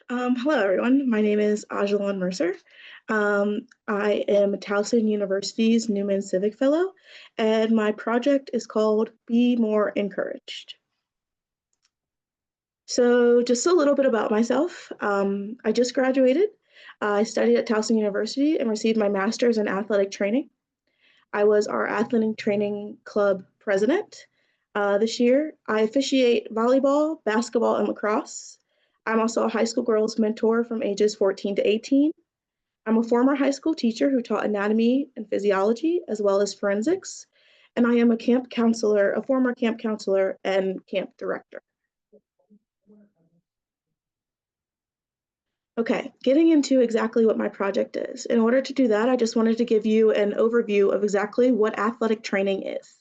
Hello everyone. My name is Ajalon Mercer. I am Towson University's Newman Civic Fellow, and my project is called Be More Encouraged. So, just a little bit about myself. I just graduated. I studied at Towson University and received my master's in athletic training. I was our athletic training club president this year. I officiate volleyball, basketball, and lacrosse. I'm also a high school girls mentor from ages 14 to 18. I'm a former high school teacher who taught anatomy and physiology as well as forensics. And I am a camp counselor, a former camp counselor and camp director. Okay, getting into exactly what my project is. In order to do that, I just wanted to give you an overview of exactly what athletic training is,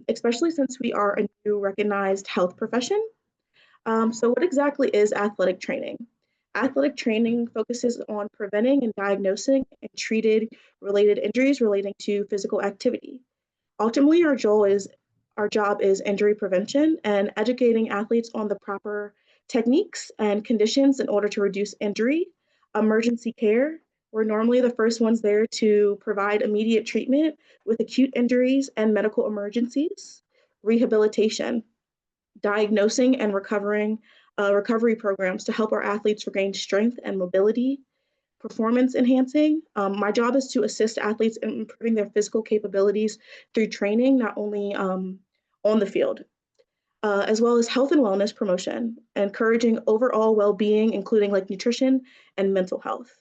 especially since we are a new recognized health profession. So what exactly is athletic training? Athletic training focuses on preventing and diagnosing and treated related injuries relating to physical activity. Ultimately, our job is injury prevention and educating athletes on the proper techniques and conditions in order to reduce injury. Emergency care, we're normally the first ones there to provide immediate treatment with acute injuries and medical emergencies. Rehabilitation, diagnosing and recovery programs to help our athletes regain strength and mobility. Performance enhancing. My job is to assist athletes in improving their physical capabilities through training, not only on the field, as well as health and wellness promotion, encouraging overall well-being, including like nutrition and mental health.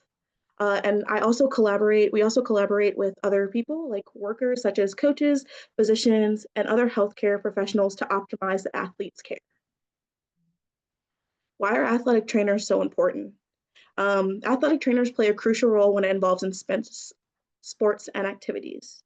And we also collaborate with other people like workers such as coaches, physicians, and other healthcare professionals to optimize the athlete's care. Why are athletic trainers so important? Athletic trainers play a crucial role when it involves in sports and activities.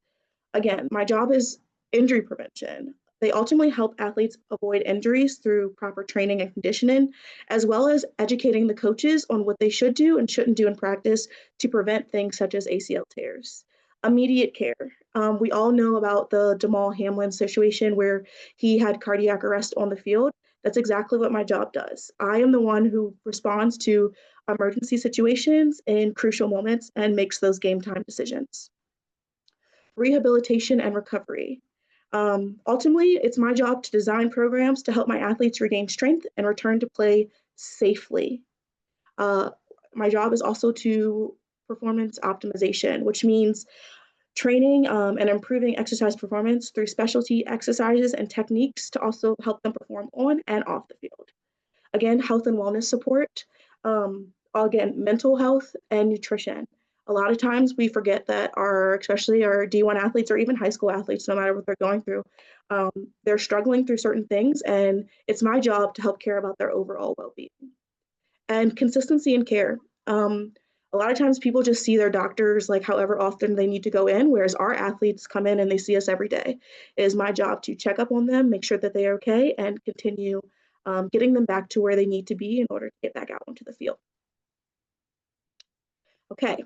Again, my job is injury prevention. They ultimately help athletes avoid injuries through proper training and conditioning, as well as educating the coaches on what they should do and shouldn't do in practice to prevent things such as ACL tears. Immediate care. We all know about the Jamal Hamlin situation where he had cardiac arrest on the field. That's exactly what my job does. I am the one who responds to emergency situations in crucial moments and makes those game time decisions. Rehabilitation and recovery. Ultimately, it's my job to design programs to help my athletes regain strength and return to play safely. Uh, my job is also to performance optimization, which means training and improving exercise performance through specialty exercises and techniques to also help them perform on and off the field. Again, health and wellness support, again, mental health and nutrition. A lot of times we forget that especially our D1 athletes or even high school athletes, no matter what they're going through, they're struggling through certain things, and it's my job to help care about their overall well-being. And consistency in care. A lot of times people just see their doctors like however often they need to go in, whereas our athletes come in and they see us every day. It is my job to check up on them, make sure that they are okay, and continue getting them back to where they need to be in order to get back out onto the field. Okay,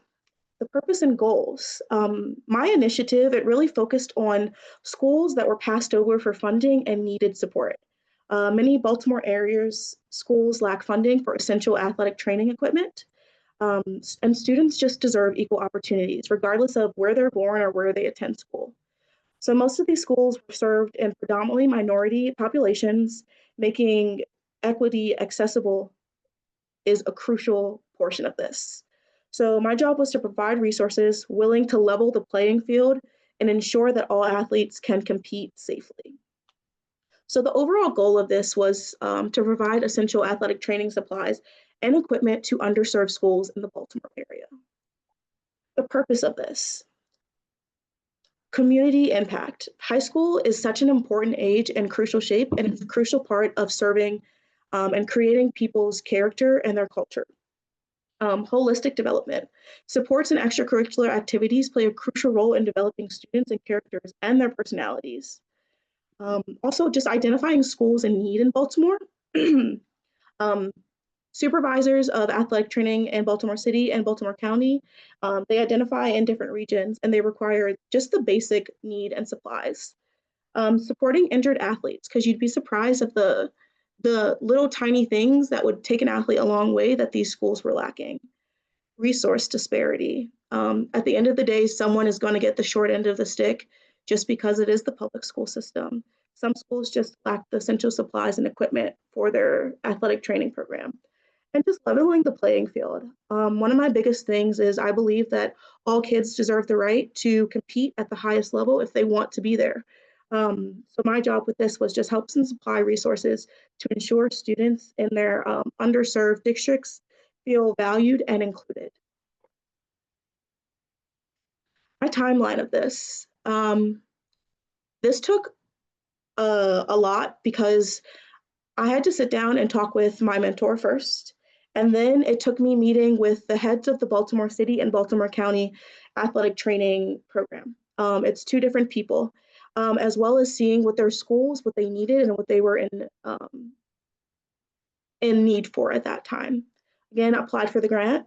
the purpose and goals. My initiative, it really focused on schools that were passed over for funding and needed support. Many Baltimore areas schools lack funding for essential athletic training equipment, and students just deserve equal opportunities, regardless of where they're born or where they attend school. So most of these schools were served in predominantly minority populations, making equity accessible is a crucial portion of this. So my job was to provide resources willing to level the playing field and ensure that all athletes can compete safely. So the overall goal of this was to provide essential athletic training supplies and equipment to underserved schools in the Baltimore area. The purpose of this: community impact. High school is such an important age and crucial shape, and it's a crucial part of serving and creating people's character and their culture. Holistic development. Sports and extracurricular activities play a crucial role in developing students and characters and their personalities. Also, just identifying schools in need in Baltimore. um, Supervisors of athletic training in Baltimore City and Baltimore County, they identify in different regions and they require just the basic need and supplies. Supporting injured athletes, because you'd be surprised at the little tiny things that would take an athlete a long way that these schools were lacking. Resource disparity. At the end of the day, someone is going to get the short end of the stick just because it is the public school system. Some schools just lack the essential supplies and equipment for their athletic training program. And just leveling the playing field. One of my biggest things is I believe that all kids deserve the right to compete at the highest level if they want to be there. So my job with this was just helps and supply resources to ensure students in their underserved districts feel valued and included. My timeline of this. This took a lot because I had to sit down and talk with my mentor first. And then it took me meeting with the heads of the Baltimore City and Baltimore County athletic training program. It's two different people, as well as seeing what their schools, what they needed, and what they were in need for at that time. Again, applied for the grant.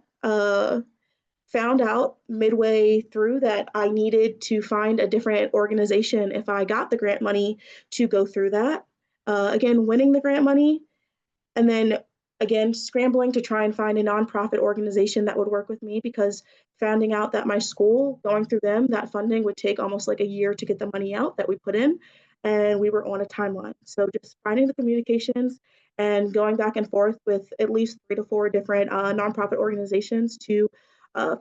Found out midway through that I needed to find a different organization if I got the grant money to go through that. Again, winning the grant money, and then again, scrambling to try and find a nonprofit organization that would work with me because finding out that my school, going through them, that funding would take almost like a year to get the money out that we put in. And we were on a timeline. So just finding the communications and going back and forth with at least 3 to 4 different nonprofit organizations to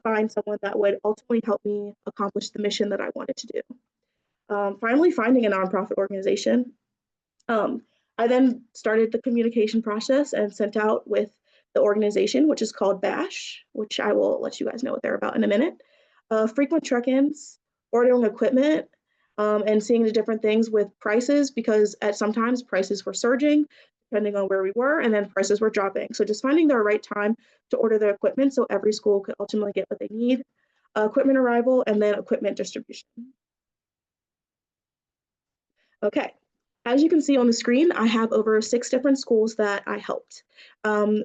find someone that would ultimately help me accomplish the mission that I wanted to do. Finally, finding a nonprofit organization. I then started the communication process and sent out with the organization, which is called BASH, which I will let you guys know what they're about in a minute. Frequent check-ins, ordering equipment, and seeing the different things with prices because at sometimes prices were surging depending on where we were, and then prices were dropping. So just finding the right time to order the equipment so every school could ultimately get what they need, equipment arrival, and then equipment distribution. Okay, as you can see on the screen, I have over 6 different schools that I helped.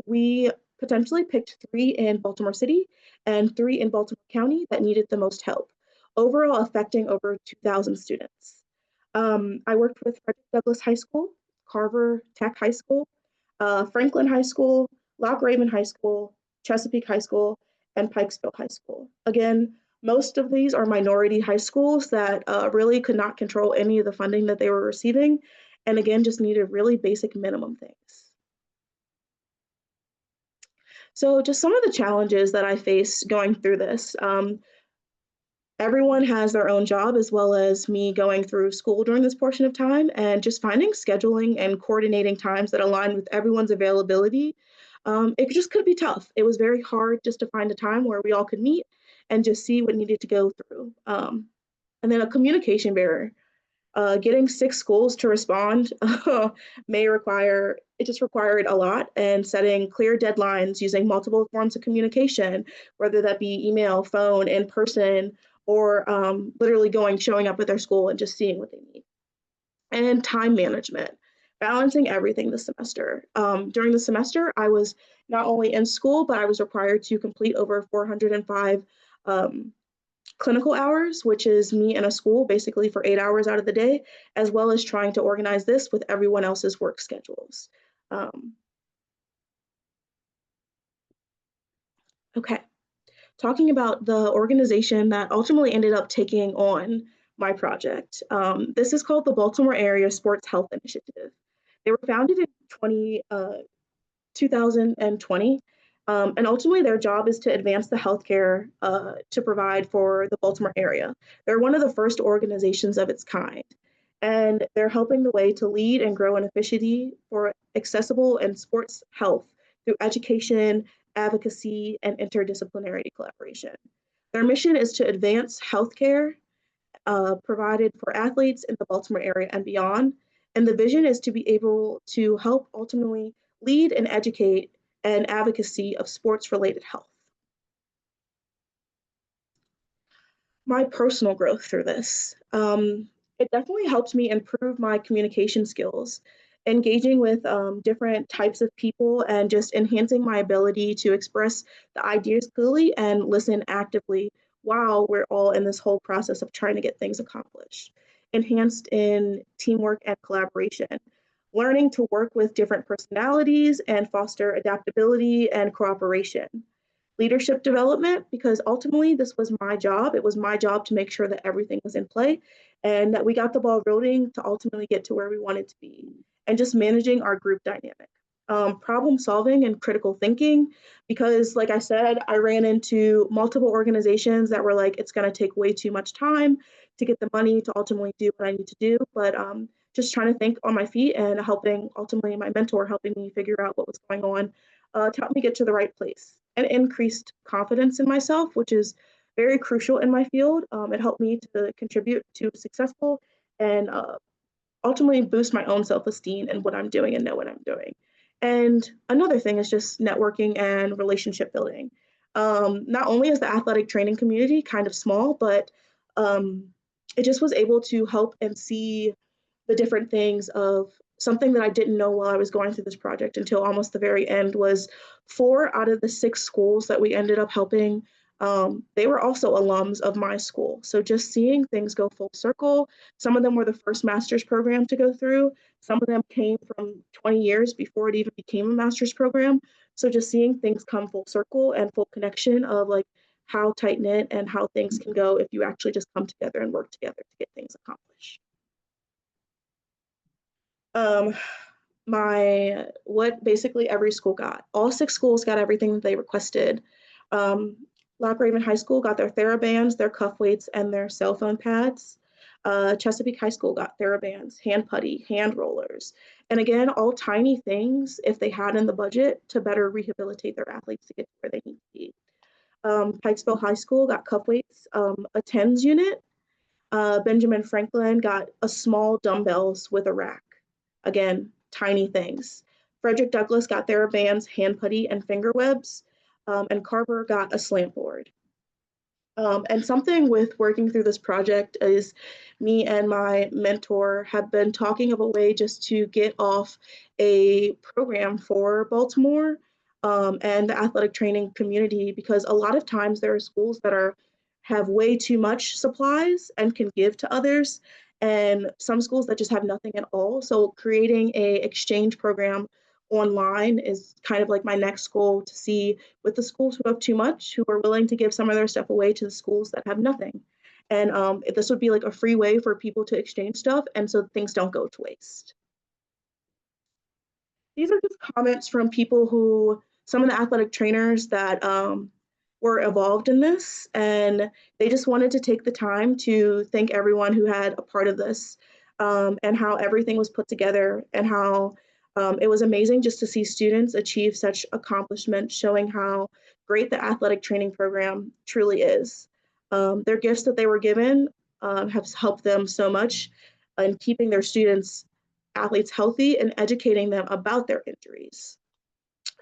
We potentially picked 3 in Baltimore City and 3 in Baltimore County that needed the most help, overall affecting over 2,000 students. I worked with Frederick Douglass High School, Carver Tech High School, Franklin High School, Lock Raven High School, Chesapeake High School, and Pikesville High School. Again, most of these are minority high schools that really could not control any of the funding that they were receiving, and again, just needed really basic minimum things. So just some of the challenges that I faced going through this. Everyone has their own job as well as me going through school during this portion of time and just finding scheduling and coordinating times that align with everyone's availability. It just could be tough. It was very hard just to find a time where we all could meet and just see what needed to go through. And then a communication barrier. Getting 6 schools to respond it just required a lot, and setting clear deadlines using multiple forms of communication, whether that be email, phone, in person, or literally showing up at their school and just seeing what they need. And time management, balancing everything this semester. During the semester, I was not only in school, but I was required to complete over 405 clinical hours, which is me in a school basically for 8 hours out of the day, as well as trying to organize this with everyone else's work schedules. Okay, talking about the organization that ultimately ended up taking on my project. This is called the Baltimore Area Sports Health Initiative. They were founded in 2020. And ultimately, their job is to advance the healthcare to provide for the Baltimore area. They're one of the first organizations of its kind, and they're helping the way to lead and grow an efficiency for accessible and sports health through education, advocacy, and interdisciplinary collaboration. Their mission is to advance healthcare provided for athletes in the Baltimore area and beyond. And the vision is to be able to help ultimately lead and educate and advocacy of sports-related health. My personal growth through this. It definitely helped me improve my communication skills, engaging with different types of people and just enhancing my ability to express the ideas clearly and listen actively while we're all in this whole process of trying to get things accomplished. Enhanced in teamwork and collaboration. learning to work with different personalities and foster adaptability and cooperation. Leadership development, because ultimately this was my job. It was my job to make sure that everything was in play and that we got the ball rolling to ultimately get to where we wanted to be. And just managing our group dynamic. Problem solving and critical thinking, because like I said, I ran into multiple organizations that were like, it's going to take way too much time to get the money to ultimately do what I need to do. But just trying to think on my feet and helping ultimately my mentor helping me figure out what was going on to help me get to the right place and increased confidence in myself, which is very crucial in my field. It helped me to contribute to successful and ultimately boost my own self-esteem and what I'm doing and know what I'm doing. And another thing is just networking and relationship building. Not only is the athletic training community kind of small, but um, it just was able to help and see the different things of something that I didn't know while I was going through this project until almost the very end was 4 out of the 6 schools that we ended up helping. They were also alums of my school. So just seeing things go full circle. Some of them were the first master's program to go through. Some of them came from 20 years before it even became a master's program. So just seeing things come full circle and full connection of like how tight knit and how things can go if you actually just come together and work together to get things accomplished. Um, my what basically every school got. All 6 schools got everything that they requested. Um, Lock Raven High School got their TheraBands, their cuff weights, and their cell phone pads. Chesapeake High School got TheraBands, hand putty, hand rollers, and again, all tiny things if they had in the budget to better rehabilitate their athletes to get to where they need to be. Pikesville High School got cuff weights, a TENS unit. Benjamin Franklin got a small dumbbells with a rack. Again, tiny things. Frederick Douglass got TheraBands, hand putty, and finger webs, and Carver got a slant board. And something with working through this project is me and my mentor have been talking of a way just to get off a program for Baltimore and the athletic training community, because a lot of times there are schools that are have way too much supplies and can give to others, and some schools that just have nothing at all. So creating a exchange program online is kind of like my next goal, to see with the schools who have too much, who are willing to give some of their stuff away to the schools that have nothing. And this would be like a free way for people to exchange stuff, and so things don't go to waste. These are just comments from people who, some of the athletic trainers that were involved in this, and they just wanted to take the time to thank everyone who had a part of this, and how everything was put together, and how it was amazing just to see students achieve such accomplishment, showing how great the athletic training program truly is. Their gifts that they were given have helped them so much in keeping their students athletes healthy and educating them about their injuries.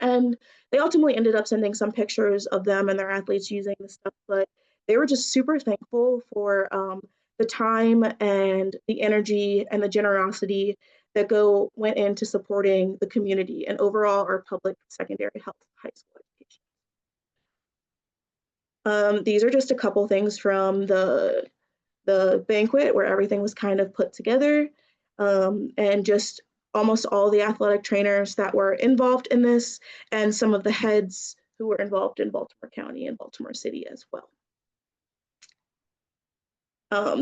And they ultimately ended up sending some pictures of them and their athletes using the stuff, but they were just super thankful for the time and the energy and the generosity that went into supporting the community and overall our public secondary health high school education. These are just a couple things from the banquet where everything was kind of put together, and just almost all the athletic trainers that were involved in this, and some of the heads who were involved in Baltimore County and Baltimore City as well.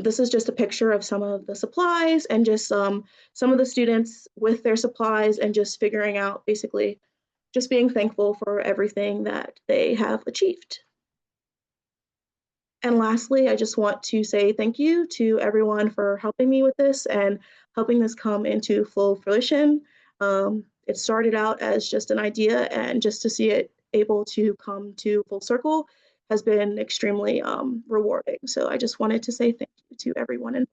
This is just a picture of some of the supplies and just some of the students with their supplies, and just figuring out basically just being thankful for everything that they have achieved. And lastly, I just want to say thank you to everyone for helping me with this and helping this come into full fruition. It started out as just an idea, and just to see it able to come to full circle has been extremely rewarding. So I just wanted to say thank you to everyone involved.